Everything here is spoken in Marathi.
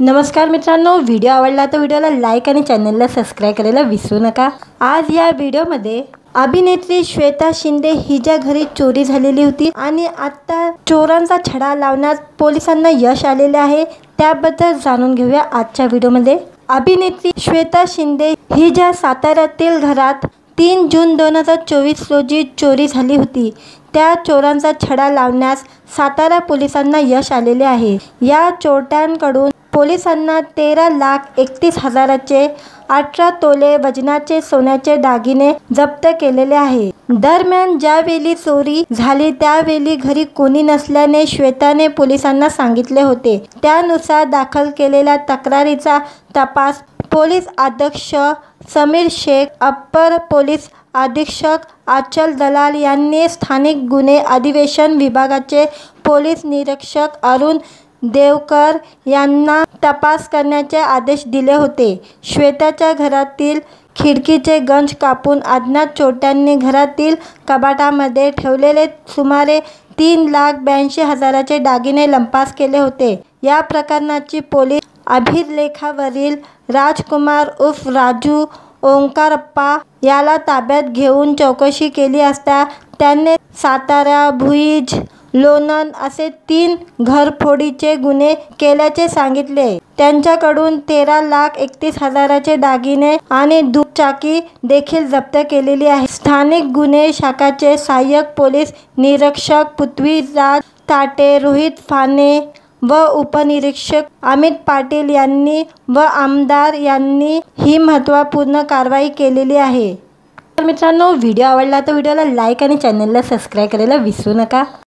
नमस्कार मित्रांनो, व्हिडिओ आवडला तर व्हिडिओला लाईक आणि चॅनलला सबस्क्राइब करायला विसरू नका। आज या व्हिडिओमध्ये अभिनेत्री श्वेता शिंदे हिच्या घरी चोरी झालेली होती आणि आता चोरांचा छडा लावण्यात पोलिसांना यश आलेले आहे। त्याबद्दल जाणून घेऊया आजच्या व्हिडिओमध्ये। अभिनेत्री श्वेता शिंदे हिच्या साताऱ्यातील घरात 3 जून 2024 रोजी चोरी झाली होती। त्या चोरांचा छडा लावण्यास सातारा पोलिसांना यश आलेले आहे। या चोरट्यांकडून पोलिसांना 13,31,000चे 18 तोले वजनाचे सोन्याचे दागिने जप्त केलेले आहे। दरम्यान ज्यावेळी चोरी झाली त्यावेळी घरी कोणी नसल्याने श्वेताने पोलिसांना सांगितले होते। त्यानुसार दाखल केलेल्या तक्रारीचा तपास पोलीस अधीक्षक समीर शेख, अप्पर पोलीस अधीक्षक आचल दलाल यांनी स्थानिक गुन्हे अन्वेषण विभागाचे पोलीस निरीक्षक अरुण देवकर यांना तपास करण्याचे आदेश दिले होते। श्वेताच्या घरातील खिडकीचे गंज कापून अज्ञात चोरट्यांनी घरातील कपाटामध्ये ठेवलेले सुमारे 3,82,000चे दागिने लंपास केले होते। या प्रकरणाची पोलीस अभिलेखावरील राजकुमार उर्फ राजू ओंकारप्पा याला ताब्यात घेऊन चौकशी केली असता त्याने सातारा, भुईंज, लोणंद असे 3 घरफोडीचे गुन्हे केल्याचे सांगितले। त्यांच्याकडून 13,31,000चे दागिने आणि दुचाकी देखील जप्त केलेली आहे। स्थानिक गुन्हे शाखेचे सहाय्यक पोलीस निरीक्षक पृथ्वीराज ताटे, रोहित फाने व उपनिरीक्षक अमित पाटील यांनी व आमदार यांनी ही महत्त्वपूर्ण कारवाई केलेली आहे। तर मित्रांनो, व्हिडिओ आवडला तर व्हिडिओला लाईक आणि चॅनलला सबस्क्राइब करायला विसरू नका।